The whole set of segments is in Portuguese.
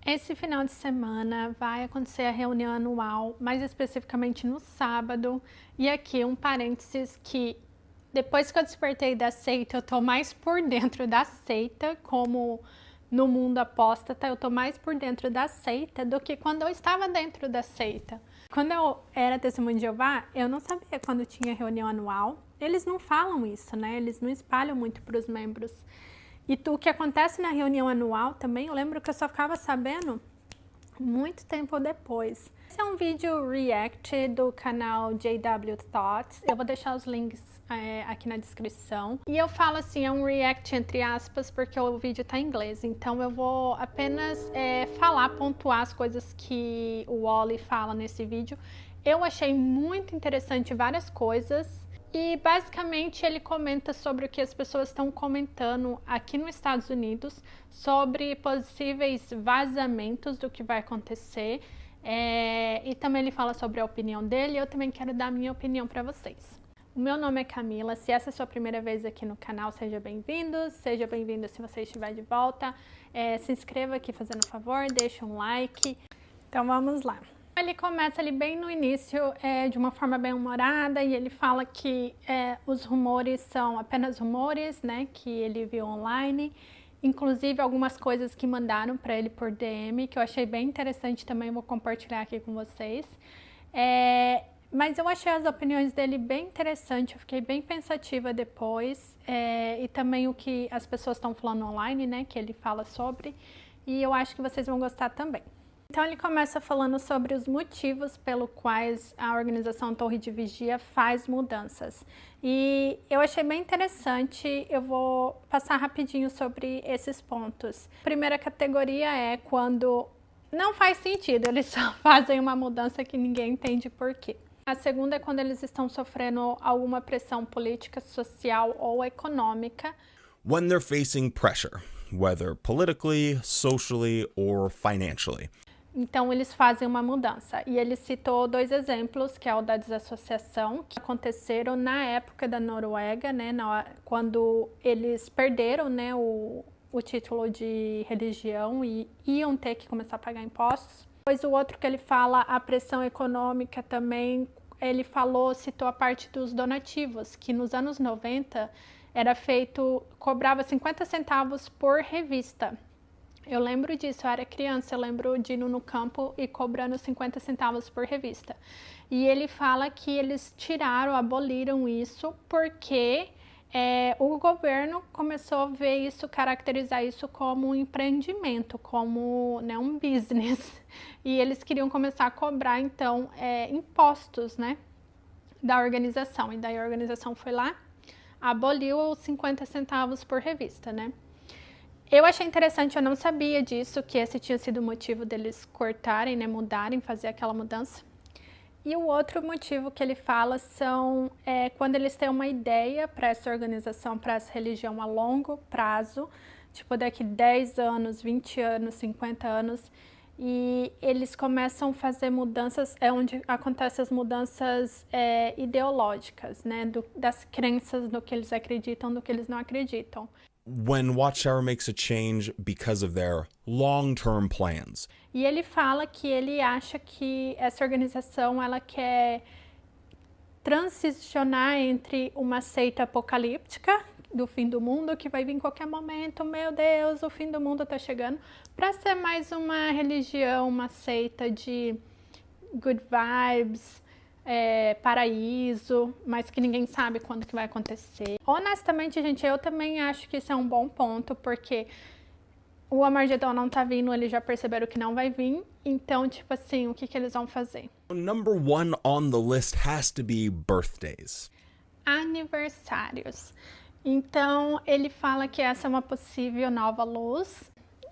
Esse final de semana vai acontecer a reunião anual, mais especificamente no sábado. E aqui um parênteses que depois que eu despertei da seita, eu tô mais por dentro da seita, como no mundo apóstata, eu tô mais por dentro da seita do que quando eu estava dentro da seita. Quando eu era testemunha de Jeová, eu não sabia quando tinha reunião anual. Eles não falam isso, né? Eles não espalham muito para os membros. E o que acontece na reunião anual também, eu lembro que eu só ficava sabendo muito tempo depois. Esse é um vídeo react do canal JW Thoughts. Eu vou deixar os links aqui na descrição. E eu falo assim, é um react entre aspas, porque o vídeo tá em inglês. Então eu vou apenas pontuar as coisas que o Wally fala nesse vídeo. Eu achei muito interessante várias coisas. E basicamente ele comenta sobre o que as pessoas estão comentando aqui nos Estados Unidos, sobre possíveis vazamentos do que vai acontecer. E também ele fala sobre a opinião dele e eu também quero dar a minha opinião para vocês. O meu nome é Camila, se essa é a sua primeira vez aqui no canal, seja bem-vindo se você estiver de volta. Se inscreva aqui fazendo um favor, deixa um like. Então vamos lá. Ele começa ali bem no início, de uma forma bem humorada, e ele fala que os rumores são apenas rumores, né, que ele viu online, inclusive algumas coisas que mandaram para ele por DM, que eu achei bem interessante também, vou compartilhar aqui com vocês. Mas eu achei as opiniões dele bem interessantes, eu fiquei bem pensativa depois, e também o que as pessoas estão falando online, né, que ele fala sobre, e eu acho que vocês vão gostar também. Então ele começa falando sobre os motivos pelo quais a organização Torre de Vigia faz mudanças. E eu achei bem interessante, eu vou passar rapidinho sobre esses pontos. A primeira categoria é quando não faz sentido, eles só fazem uma mudança que ninguém entende por quê. A segunda é quando eles estão sofrendo alguma pressão política, social ou econômica. When they're facing pressure, whether politically, socially or financially. Então, eles fazem uma mudança. E ele citou dois exemplos, que é o da desassociação, que aconteceram na época da Noruega, né, quando eles perderam, né, o título de religião e iam ter que começar a pagar impostos. Depois, o outro que ele fala, a pressão econômica também, ele citou a parte dos donativos, que nos anos 90 era cobrava 50 centavos por revista. Eu lembro disso, eu era criança, eu lembro de ir no campo e cobrando 50 centavos por revista. E ele fala que eles aboliram isso porque o governo começou a ver isso, caracterizar isso como um empreendimento, como, né, um business. E eles queriam começar a cobrar, então, impostos, né, da organização. E daí a organização foi lá, aboliu os 50 centavos por revista, né. Eu achei interessante, eu não sabia disso, que esse tinha sido o motivo deles cortarem, né, mudarem, fazer aquela mudança. E o outro motivo que ele fala são quando eles têm uma ideia para essa organização, para essa religião a longo prazo, tipo daqui 10 anos, 20 anos, 50 anos, e eles começam a fazer mudanças, onde acontecem as mudanças ideológicas, né, das crenças, do que eles acreditam, do que eles não acreditam. When Watchtower makes a change because of their long-term plans. E ele fala que ele acha que essa organização ela quer transicionar entre uma seita apocalíptica do fim do mundo, que vai vir em qualquer momento, meu Deus, o fim do mundo está chegando, para ser mais uma religião, uma seita de good vibes, paraíso, mas que ninguém sabe quando que vai acontecer. Honestamente, gente, eu também acho que isso é um bom ponto, porque o Armagedon não tá vindo, eles já perceberam que não vai vir, então, tipo assim, o que eles vão fazer? Number one on the list has to be birthdays. Aniversários. Então, ele fala que essa é uma possível nova luz,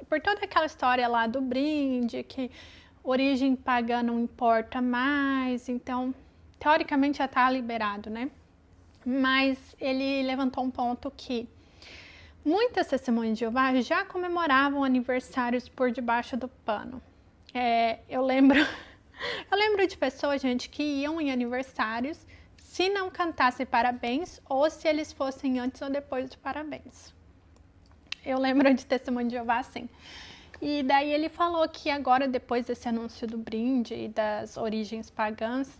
por toda aquela história lá do brinde, que origem pagã não importa mais, então, teoricamente já está liberado, né? Mas ele levantou um ponto que muitas testemunhas de Jeová já comemoravam aniversários por debaixo do pano. Eu lembro de pessoas, gente, que iam em aniversários se não cantasse parabéns ou se eles fossem antes ou depois do parabéns. Eu lembro de testemunho de Jeová assim. E daí ele falou que agora, depois desse anúncio do brinde e das origens pagãs,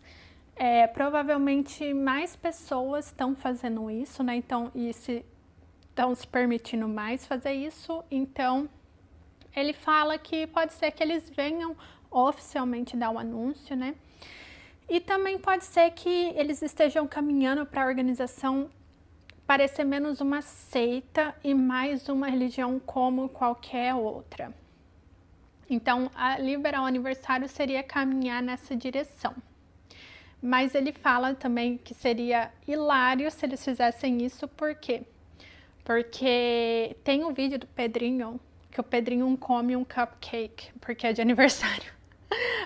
provavelmente mais pessoas estão fazendo isso, né? Então, estão se permitindo mais fazer isso. Então, ele fala que pode ser que eles venham oficialmente dar o anúncio, né? E também pode ser que eles estejam caminhando para a organização parecer menos uma seita e mais uma religião como qualquer outra. Então, liberar o aniversário seria caminhar nessa direção. Mas ele fala também que seria hilário se eles fizessem isso, por quê? Porque tem um vídeo do Pedrinho, que o Pedrinho come um cupcake, porque é de aniversário.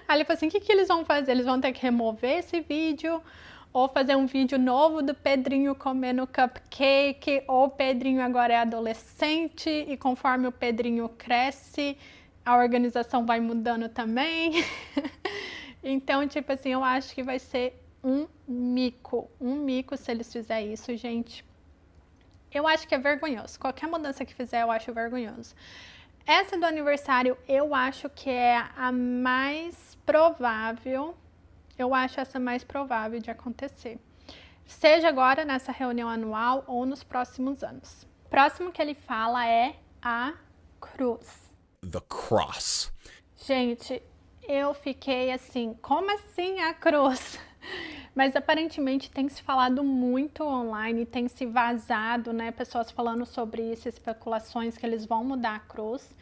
Aí ele falou assim, o que eles vão fazer? Eles vão ter que remover esse vídeo, ou fazer um vídeo novo do Pedrinho comendo cupcake, ou o Pedrinho agora é adolescente, e conforme o Pedrinho cresce, a organização vai mudando também. Então, tipo assim, eu acho que vai ser um mico se eles fizerem isso, gente. Eu acho que é vergonhoso. Qualquer mudança que fizer, eu acho vergonhoso. Essa do aniversário, eu acho que é a mais provável. Eu acho essa mais provável de acontecer. Seja agora nessa reunião anual ou nos próximos anos. O próximo que ele fala é a cruz. The cross. Gente, eu fiquei assim, como assim a cruz? Mas aparentemente tem se falado muito online, tem se vazado, né? Pessoas falando sobre isso, especulações que eles vão mudar a cruz.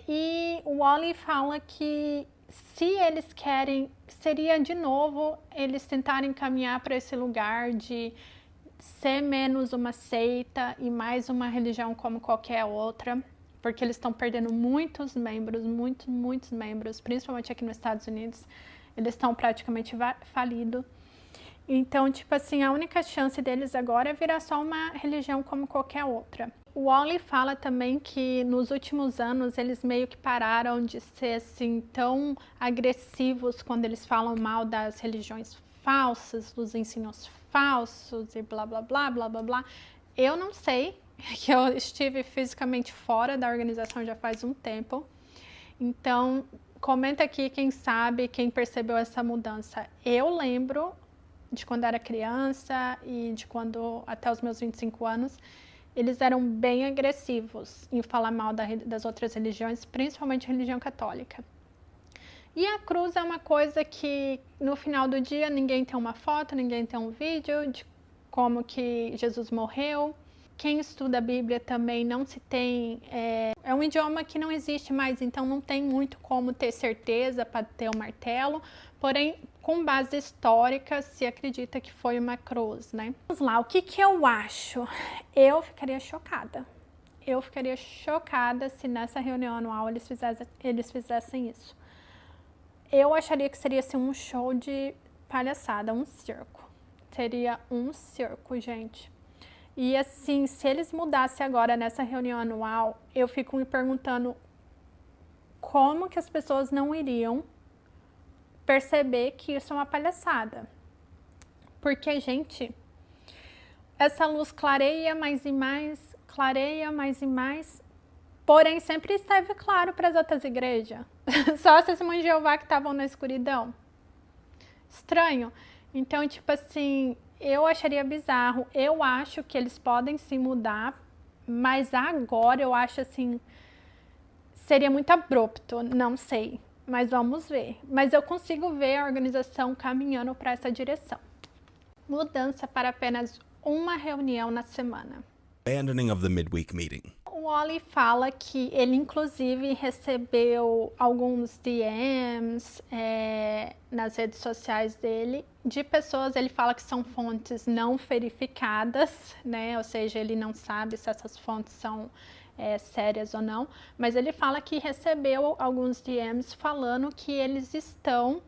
E o Wally fala que se eles querem, seria de novo eles tentarem caminhar para esse lugar de ser menos uma seita e mais uma religião como qualquer outra, porque eles estão perdendo muitos membros, muitos membros, principalmente aqui nos Estados Unidos. Eles estão praticamente falidos. Então, tipo assim, a única chance deles agora é virar só uma religião como qualquer outra. O Wally fala também que nos últimos anos eles meio que pararam de ser assim tão agressivos quando eles falam mal das religiões falsas, dos ensinos falsos e blá blá blá blá blá blá. Eu não sei, que eu estive fisicamente fora da organização já faz um tempo. Então, comenta aqui quem sabe, quem percebeu essa mudança. Eu lembro de quando era criança e de quando até os meus 25 anos, eles eram bem agressivos em falar mal das outras religiões, principalmente a religião católica. E a cruz é uma coisa que no final do dia ninguém tem uma foto, ninguém tem um vídeo de como que Jesus morreu. Quem estuda a Bíblia também não se tem... É um idioma que não existe mais, então não tem muito como ter certeza para ter o martelo. Porém, com base histórica, se acredita que foi uma cruz, né? Vamos lá, o que eu acho? Eu ficaria chocada. Eu ficaria chocada se nessa reunião anual eles fizessem isso. Eu acharia que seria assim, um show de palhaçada, um circo. Seria um circo, gente. E assim, se eles mudassem agora nessa reunião anual, eu fico me perguntando como que as pessoas não iriam perceber que isso é uma palhaçada. Porque, gente, essa luz clareia mais e mais, porém sempre esteve claro para as outras igrejas. Só as Testemunhas de Jeová que estavam na escuridão. Estranho. Então, tipo assim, eu acharia bizarro. Eu acho que eles podem se mudar, mas agora eu acho assim, seria muito abrupto, não sei, mas vamos ver. Mas eu consigo ver a organização caminhando para essa direção. Mudança para apenas uma reunião na semana. Abandoning of the midweek meeting. O Wally fala que ele inclusive recebeu alguns DMs nas redes sociais dele de pessoas, ele fala que são fontes não verificadas, né? Ou seja, ele não sabe se essas fontes são sérias ou não, mas ele fala que recebeu alguns DMs falando que eles estão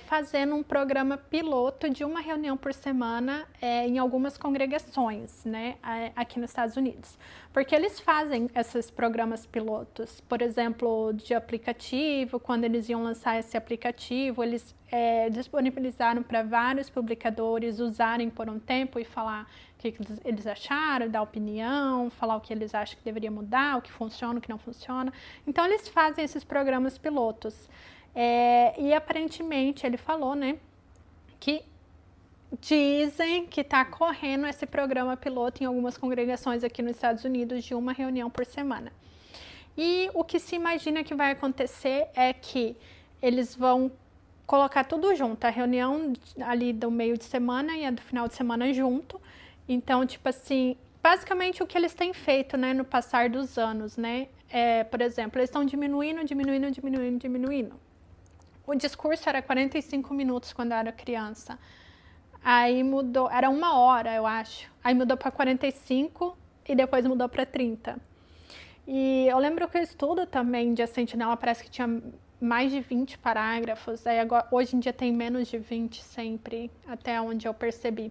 fazendo um programa piloto de uma reunião por semana em algumas congregações, né, aqui nos Estados Unidos. Porque eles fazem esses programas pilotos, por exemplo, de aplicativo, quando eles iam lançar esse aplicativo, eles disponibilizaram para vários publicadores usarem por um tempo e falar que eles acharam, dar opinião, falar o que eles acham que deveria mudar, o que funciona, o que não funciona. Então, eles fazem esses programas pilotos. E aparentemente, ele falou, né, que dizem que está correndo esse programa piloto em algumas congregações aqui nos Estados Unidos de uma reunião por semana. E o que se imagina que vai acontecer é que eles vão colocar tudo junto, a reunião ali do meio de semana e a do final de semana junto. Então, tipo assim, basicamente o que eles têm feito, né, no passar dos anos, né? Por exemplo, eles estão diminuindo. O discurso era 45 minutos quando eu era criança. Aí mudou, era 1 hora, eu acho. Aí mudou para 45 e depois mudou para 30. E eu lembro que o estudo também de A Sentinela parece que tinha mais de 20 parágrafos. Aí agora, hoje em dia tem menos de 20 sempre, até onde eu percebi.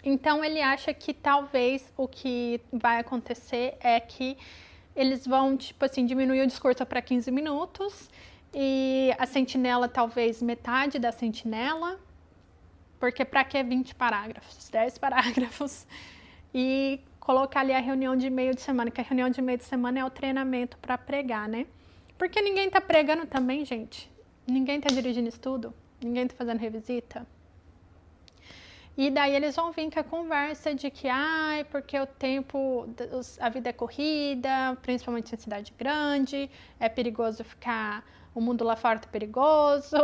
Então ele acha que talvez o que vai acontecer é que eles vão, tipo assim, diminuir o discurso para 15 minutos e a Sentinela talvez metade da Sentinela, porque para que 20 parágrafos? 10 parágrafos e colocar ali a reunião de meio de semana, que a reunião de meio de semana é o treinamento para pregar, né? Porque ninguém tá pregando também, gente. Ninguém tá dirigindo estudo, ninguém tá fazendo revisita. E daí eles vão vir com a conversa de que, porque o tempo, a vida é corrida, principalmente em cidade grande, é perigoso ficar, o mundo lá fora tá perigoso.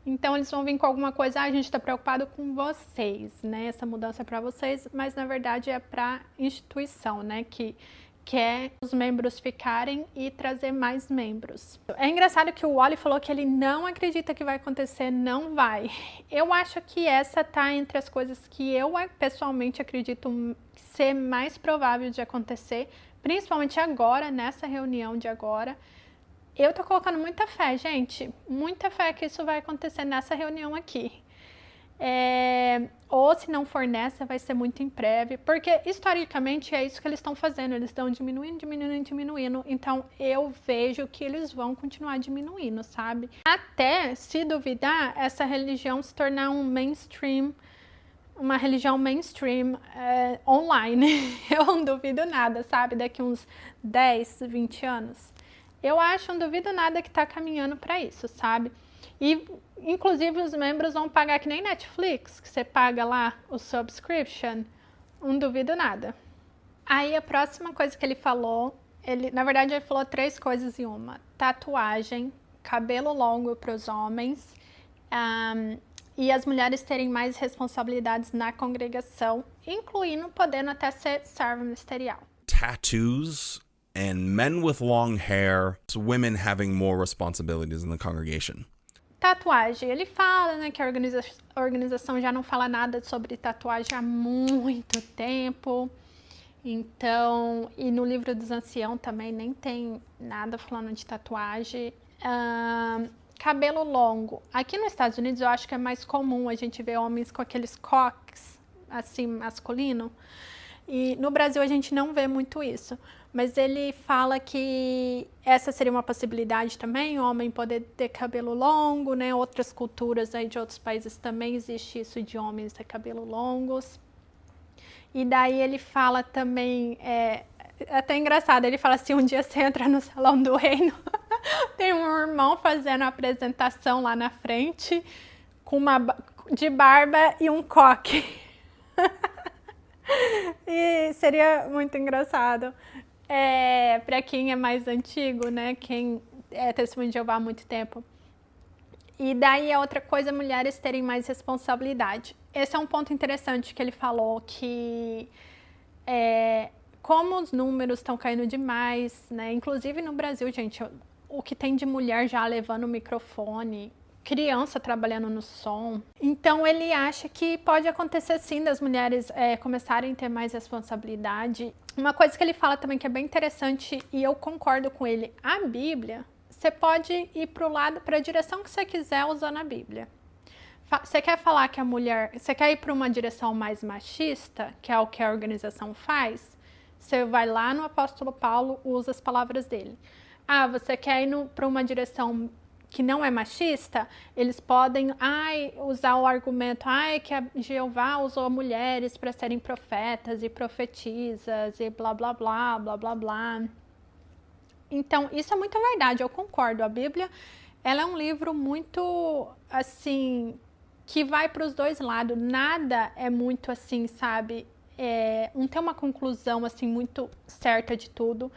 Então eles vão vir com alguma coisa, a gente tá preocupado com vocês, né? Essa mudança é para vocês, mas na verdade é para instituição, né? Que quer os membros ficarem e trazer mais membros. É engraçado que o Wally falou que ele não acredita que vai acontecer, não vai. Eu acho que essa tá entre as coisas que eu pessoalmente acredito ser mais provável de acontecer, principalmente agora, nessa reunião de agora. Eu tô colocando muita fé, gente, muita fé que isso vai acontecer nessa reunião aqui. Ou se não for nessa, vai ser muito em breve, porque historicamente é isso que eles estão fazendo, eles estão diminuindo, então eu vejo que eles vão continuar diminuindo, sabe? Até, se duvidar, essa religião se tornar uma religião mainstream online. Eu não duvido nada, sabe? Daqui uns 10, 20 anos. Eu acho, não duvido nada que tá caminhando para isso, sabe? E, inclusive, os membros vão pagar que nem Netflix, que você paga lá o subscription. Não duvido nada. Aí, a próxima coisa que ele falou, na verdade, ele falou 3 coisas em uma. Tatuagem, cabelo longo para os homens, e as mulheres terem mais responsabilidades na congregação, incluindo podendo até ser servo ministerial. Tattoos and men with long hair, so women having more responsibilities in the congregation. Tatuagem, ele fala, né, que a organização já não fala nada sobre tatuagem há muito tempo. Então, e no livro dos anciãos também nem tem nada falando de tatuagem. Cabelo longo. Aqui nos Estados Unidos eu acho que é mais comum a gente ver homens com aqueles coques, assim, masculino. E no Brasil a gente não vê muito isso. Mas ele fala que essa seria uma possibilidade também, o homem poder ter cabelo longo, né? Outras culturas aí de outros países também existe isso de homens ter cabelo longos. E daí ele fala também, até engraçado, ele fala assim, um dia você entra no Salão do Reino, tem um irmão fazendo a apresentação lá na frente, com de barba e um coque. E seria muito engraçado. Para quem é mais antigo, né? Quem é testemunho de Jeová há muito tempo. E daí a outra coisa, mulheres terem mais responsabilidade. Esse é um ponto interessante que ele falou, que como os números estão caindo demais, né? Inclusive no Brasil, gente, o que tem de mulher já levando o microfone, criança trabalhando no som. Então ele acha que pode acontecer sim das mulheres começarem a ter mais responsabilidade. Uma coisa que ele fala também que é bem interessante e eu concordo com ele, a Bíblia, você pode ir para a direção que você quiser usando a Bíblia. Você quer falar que a mulher, você quer ir para uma direção mais machista, que é o que a organização faz, você vai lá no apóstolo Paulo, usa as palavras dele. Você quer ir para uma direção que não é machista, eles podem usar o argumento que a Jeová usou mulheres para serem profetas e profetisas e blá blá blá, blá blá blá. Então, isso é muito verdade, eu concordo. A Bíblia, ela é um livro muito, assim, que vai para os dois lados. Nada é muito assim, sabe? Não tem uma conclusão, assim, muito certa de tudo.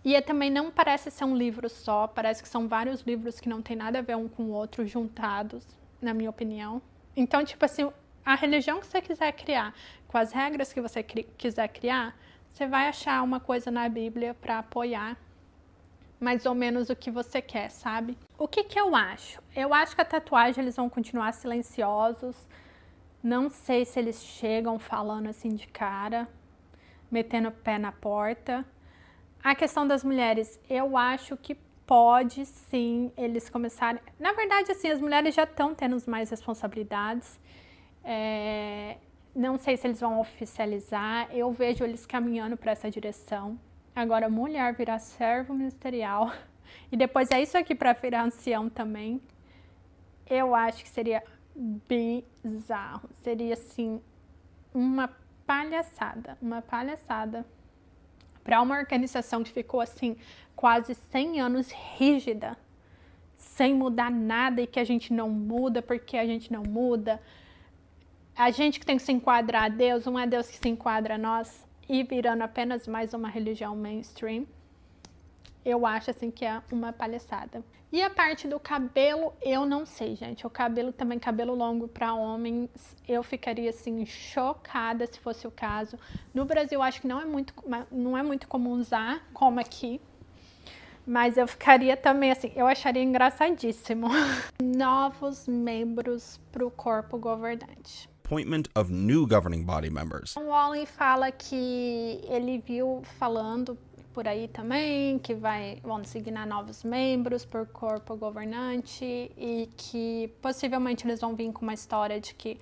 E também não parece ser um livro só, parece que são vários livros que não tem nada a ver um com o outro juntados, na minha opinião. Então, tipo assim, a religião que você quiser criar, com as regras que você quiser criar, você vai achar uma coisa na Bíblia para apoiar mais ou menos o que você quer, sabe? O que eu acho? Eu acho que a tatuagem eles vão continuar silenciosos. Não sei se eles chegam falando assim de cara, metendo o pé na porta. A questão das mulheres, eu acho que pode sim eles começarem... Na verdade, assim, as mulheres já estão tendo mais responsabilidades. Não sei se eles vão oficializar, eu vejo eles caminhando para essa direção. Agora, mulher virar servo ministerial e depois isso aqui para virar ancião também, eu acho que seria bizarro. Seria, assim, uma palhaçada para uma organização que ficou, assim, quase 100 anos rígida, sem mudar nada e que a gente não muda porque a gente não muda. A gente que tem que se enquadrar a Deus, não é Deus que se enquadra a nós, e virando apenas mais uma religião mainstream. Eu acho, assim, que é uma palhaçada. E a parte do cabelo, eu não sei, gente. O cabelo também, cabelo longo para homens, eu ficaria, assim, chocada se fosse o caso. No Brasil, acho que não é muito comum usar, como aqui. Mas eu ficaria também, assim, eu acharia engraçadíssimo. Novos membros para o corpo governante. Appointment of new governing body members. O Wally fala que ele viu falando por aí também que vão designar novos membros por corpo governante e que possivelmente eles vão vir com uma história de que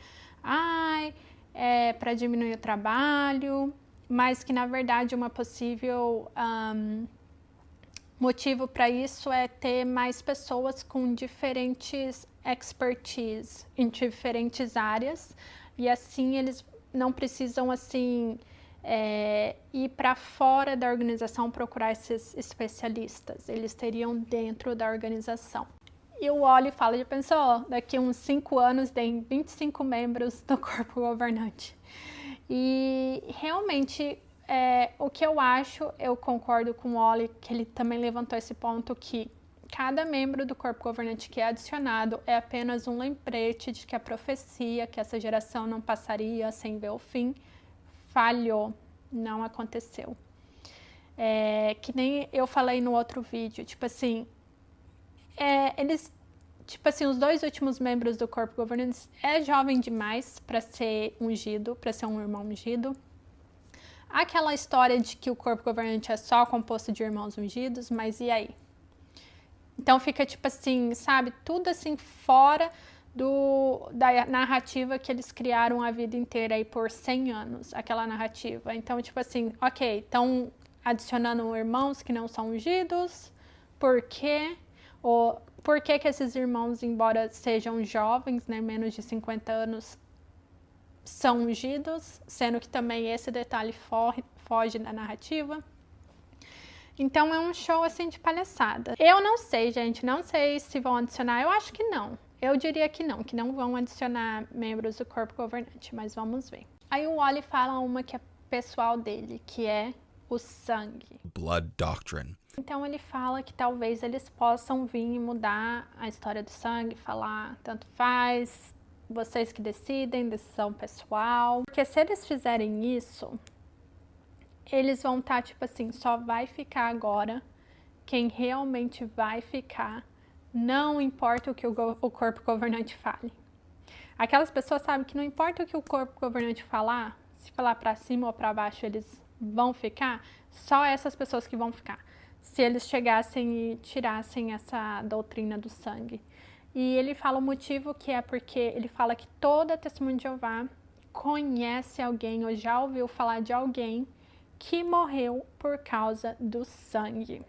é para diminuir o trabalho, mas que na verdade uma possível motivo para isso é ter mais pessoas com diferentes expertise em diferentes áreas e assim eles não precisam assim ir para fora da organização procurar esses especialistas, eles teriam dentro da organização. E o Wally fala, já pensou, daqui uns 5 anos tem 25 membros do corpo governante. E realmente o que eu acho, eu concordo com o Wally, que ele também levantou esse ponto que cada membro do corpo governante que é adicionado é apenas um lembrete de que a profecia, que essa geração não passaria sem ver o fim, falhou, não aconteceu. Que nem eu falei no outro vídeo, tipo assim, os 2 últimos membros do corpo governante é jovem demais para ser ungido, para ser um irmão ungido. Aquela história de que o corpo governante é só composto de irmãos ungidos, mas e aí? Então fica tipo assim, sabe, tudo assim fora da narrativa que eles criaram a vida inteira aí por 100 anos, aquela narrativa. Então, tipo assim, ok, estão adicionando irmãos que não são ungidos, por quê? Ou por que esses irmãos, embora sejam jovens, né, menos de 50 anos, são ungidos, sendo que também esse detalhe foge da narrativa. Então é um show assim de palhaçada. Eu não sei, gente, não sei se vão adicionar, eu acho que não. Eu diria que não vão adicionar membros do corpo governante, mas vamos ver. Aí o Wally fala uma que é pessoal dele, que é o sangue. Blood doctrine. Então ele fala que talvez eles possam vir e mudar a história do sangue, falar tanto faz, vocês que decidem, decisão pessoal. Porque se eles fizerem isso, eles vão estar tipo assim, só vai ficar agora quem realmente vai ficar, não importa o que o corpo governante fale. Aquelas pessoas sabem que não importa o que o corpo governante falar, se falar para cima ou para baixo, eles vão ficar, só essas pessoas que vão ficar. Se eles chegassem e tirassem essa doutrina do sangue. E ele fala o motivo que é porque ele fala que toda testemunha de Jeová conhece alguém ou já ouviu falar de alguém que morreu por causa do sangue.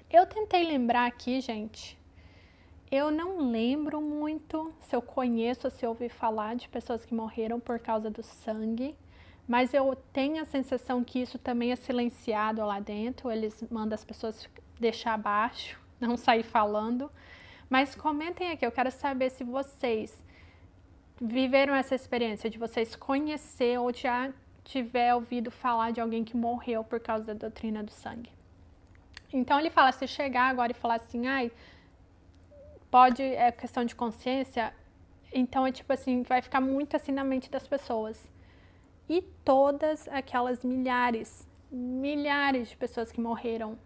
Eu tentei lembrar aqui, gente, Eu não lembro muito se eu conheço ou se eu ouvi falar de pessoas que morreram por causa do sangue, mas eu tenho a sensação que isso também é silenciado lá dentro, eles mandam as pessoas deixar abaixo, não sair falando. Mas comentem aqui, eu quero saber se vocês viveram essa experiência de vocês conhecer ou já tiver ouvido falar de alguém que morreu por causa da doutrina do sangue. Então ele fala, se chegar agora e falar assim, ai, pode, é questão de consciência, então é tipo assim, vai ficar muito assim na mente das pessoas. E todas aquelas milhares de pessoas que morreram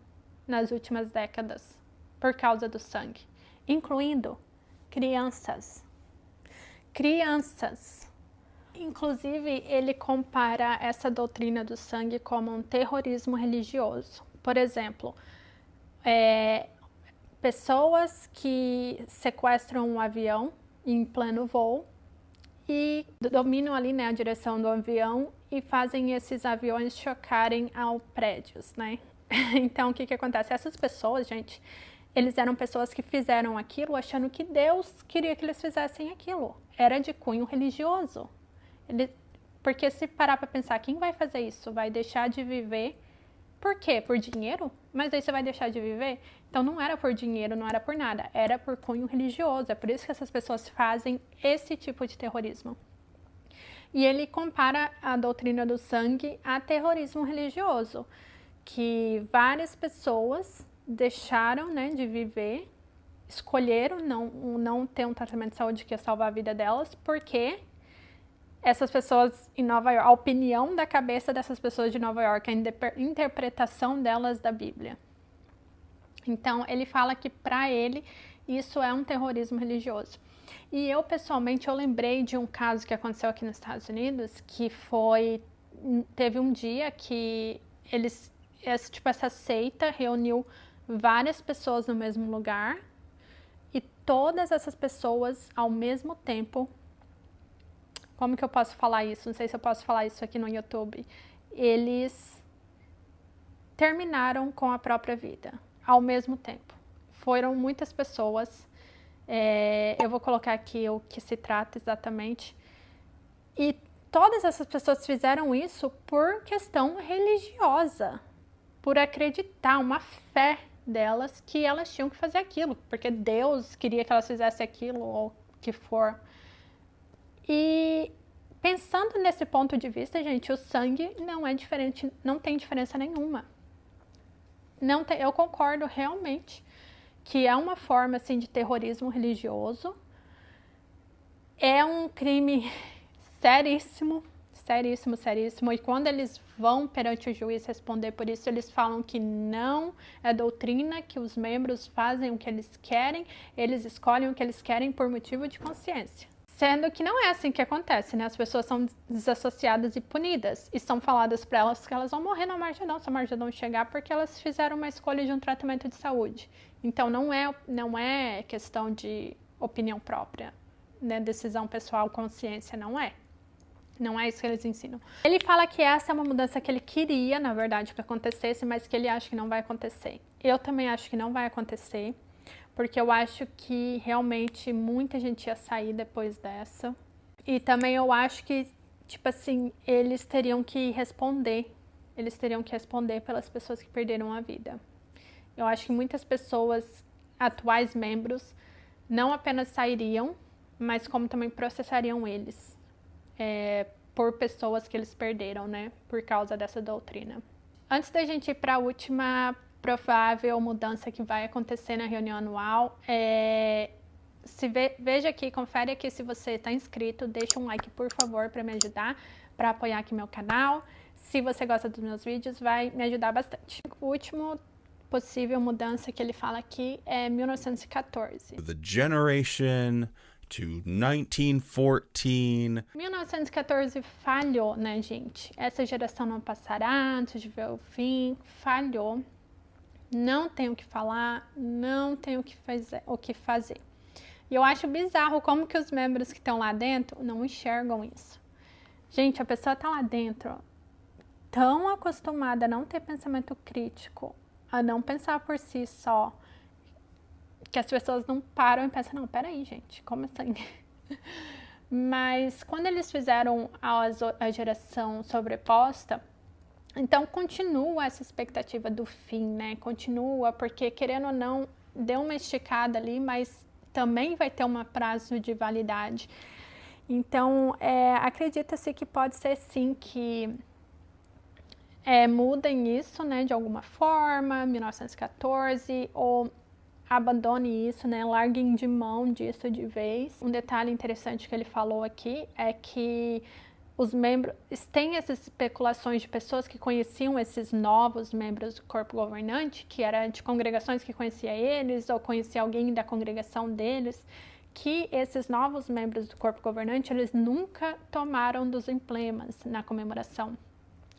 nas últimas décadas por causa do sangue, incluindo crianças. Inclusive, ele compara essa doutrina do sangue como um terrorismo religioso. Por exemplo, pessoas que sequestram um avião em pleno voo e dominam ali, né, a direção do avião e fazem esses aviões chocarem aos prédios, né? Então, o que acontece? Essas pessoas, gente, eles eram pessoas que fizeram aquilo achando que Deus queria que eles fizessem aquilo. Era de cunho religioso. Porque se parar para pensar, quem vai fazer isso? Vai deixar de viver. Por quê? Por dinheiro? Mas aí você vai deixar de viver? Então não era por dinheiro, não era por nada. Era por cunho religioso. É por isso que essas pessoas fazem esse tipo de terrorismo. E ele compara a doutrina do sangue a terrorismo religioso. Que várias pessoas deixaram, né, de viver, escolheram não ter um tratamento de saúde que ia salvar a vida delas, porque essas pessoas em Nova York, a opinião da cabeça dessas pessoas de Nova York, a interpretação delas da Bíblia. Então, ele fala que para ele isso é um terrorismo religioso. E eu, pessoalmente, eu lembrei de um caso que aconteceu aqui nos Estados Unidos, que teve um dia que essa seita reuniu várias pessoas no mesmo lugar e todas essas pessoas ao mesmo tempo, como que eu posso falar isso? Não sei se eu posso falar isso aqui no YouTube. Eles terminaram com a própria vida ao mesmo tempo. Foram muitas pessoas, eu vou colocar aqui o que se trata exatamente, e todas essas pessoas fizeram isso por questão religiosa, por acreditar, uma fé delas que elas tinham que fazer aquilo, porque Deus queria que elas fizessem aquilo ou o que for. E pensando nesse ponto de vista, gente, o sangue não é diferente, não tem diferença nenhuma. Eu concordo realmente que é uma forma assim de terrorismo religioso. É um crime seríssimo. E quando eles vão perante o juiz responder por isso, eles falam que não é doutrina, que os membros fazem o que eles querem, eles escolhem o que eles querem por motivo de consciência. Sendo que não é assim que acontece, né? As pessoas são desassociadas e punidas, e são faladas para elas que elas vão morrer no Armagedon, se o Armagedon chegar, porque elas fizeram uma escolha de um tratamento de saúde. Então não é questão de opinião própria, né? Decisão pessoal, consciência, não é. Não é isso que eles ensinam. Ele fala que essa é uma mudança que ele queria, na verdade, que acontecesse, mas que ele acha que não vai acontecer. Eu também acho que não vai acontecer, porque eu acho que realmente muita gente ia sair depois dessa. E também eu acho que, tipo assim, eles teriam que responder. Eles teriam que responder pelas pessoas que perderam a vida. Eu acho que muitas pessoas, atuais membros, não apenas sairiam, mas como também processariam eles. Por pessoas que eles perderam, né, por causa dessa doutrina. Antes da gente ir para a última provável mudança que vai acontecer na reunião anual, veja aqui, confere aqui se você está inscrito, deixa um like, por favor, para me ajudar, para apoiar aqui meu canal. Se você gosta dos meus vídeos, vai me ajudar bastante. O último possível mudança que ele fala aqui é 1914. The generation to 1914. 1914 falhou, né, gente? Essa geração não passará antes de ver o fim. Falhou. Não tem o que falar, não tem o que fazer. E eu acho bizarro como que os membros que estão lá dentro não enxergam isso. Gente, a pessoa tá lá dentro tão acostumada a não ter pensamento crítico, a não pensar por si só, que as pessoas não param e pensam, não, peraí, gente, como assim? Mas quando eles fizeram a geração sobreposta, então continua essa expectativa do fim, né? Continua, porque querendo ou não, deu uma esticada ali, mas também vai ter um prazo de validade. Então, acredita-se que pode ser sim que mudem isso, né, de alguma forma, 1914, ou abandone isso, né, larguem de mão disso de vez. Um detalhe interessante que ele falou aqui é que os membros, tem essas especulações de pessoas que conheciam esses novos membros do corpo governante, que era de congregações que conhecia eles, ou conhecia alguém da congregação deles, que esses novos membros do corpo governante, eles nunca tomaram dos emblemas na comemoração.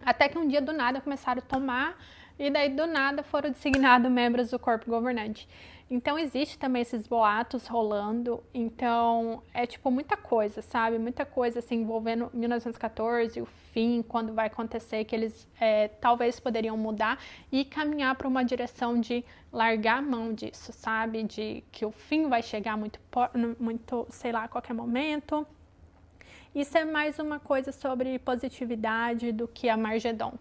Até que um dia, do nada, começaram a tomar, e daí, do nada, foram designados membros do corpo governante. Então, existe também esses boatos rolando. Então, é tipo muita coisa, sabe? Muita coisa, assim, envolvendo 1914, o fim, quando vai acontecer, que eles talvez poderiam mudar e caminhar para uma direção de largar a mão disso, sabe? De que o fim vai chegar muito, sei lá, a qualquer momento. Isso é mais uma coisa sobre positividade do que Armagedon.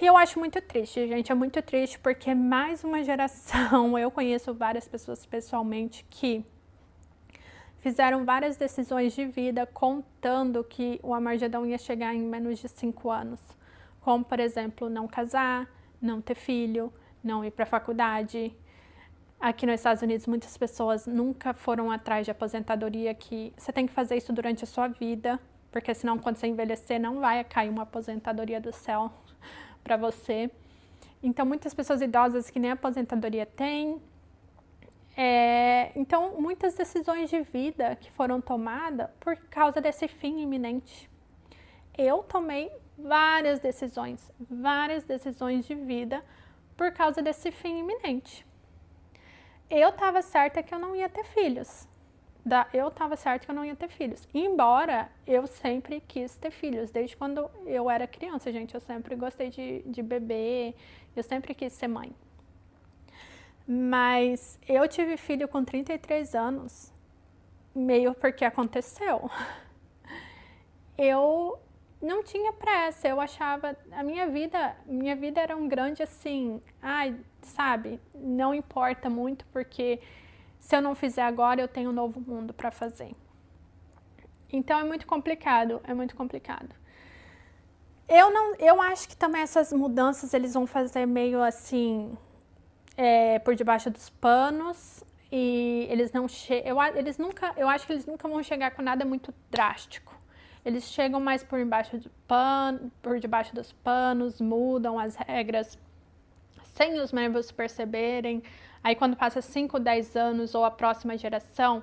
E eu acho muito triste, gente, é muito triste porque mais uma geração, eu conheço várias pessoas pessoalmente que fizeram várias decisões de vida contando que o Armagedon ia chegar em menos de 5 anos. Como, por exemplo, não casar, não ter filho, não ir para a faculdade. Aqui nos Estados Unidos, muitas pessoas nunca foram atrás de aposentadoria, que você tem que fazer isso durante a sua vida, porque senão, quando você envelhecer, não vai cair uma aposentadoria do céu para você. Então, muitas pessoas idosas que nem aposentadoria têm. Então, muitas decisões de vida que foram tomadas por causa desse fim iminente. Eu tomei várias decisões de vida por causa desse fim iminente. Eu estava certa que eu não ia ter filhos. Embora eu sempre quis ter filhos, desde quando eu era criança, gente. Eu sempre gostei de bebê, eu sempre quis ser mãe. Mas eu tive filho com 33 anos, meio porque aconteceu. Eu não tinha pressa, eu achava, a minha vida era um grande assim, sabe, não importa muito porque se eu não fizer agora eu tenho um novo mundo para fazer. Então é muito complicado. Eu acho que também essas mudanças eles vão fazer meio assim, por debaixo dos panos, e eles não eu acho que eles nunca vão chegar com nada muito drástico. Eles chegam mais por debaixo dos panos, mudam as regras sem os membros perceberem. Aí quando passa 5, 10 anos ou a próxima geração,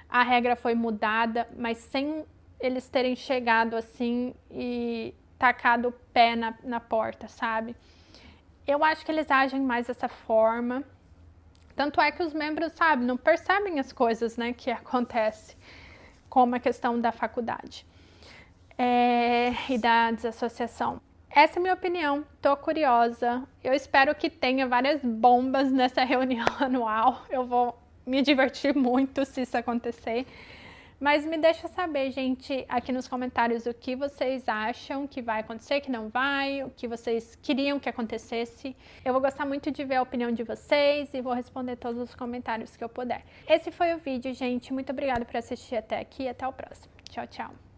a regra foi mudada, mas sem eles terem chegado assim e tacado o pé na porta, sabe? Eu acho que eles agem mais dessa forma. Tanto é que os membros, sabe, não percebem as coisas, né, que acontecem, como a questão da faculdade. E da desassociação. Essa é a minha opinião, tô curiosa. Eu espero que tenha várias bombas nessa reunião anual. Eu vou me divertir muito se isso acontecer. Mas me deixa saber, gente, aqui nos comentários o que vocês acham que vai acontecer, que não vai, o que vocês queriam que acontecesse. Eu vou gostar muito de ver a opinião de vocês e vou responder todos os comentários que eu puder. Esse foi o vídeo, gente. Muito obrigada por assistir até aqui e até o próximo. Tchau, tchau.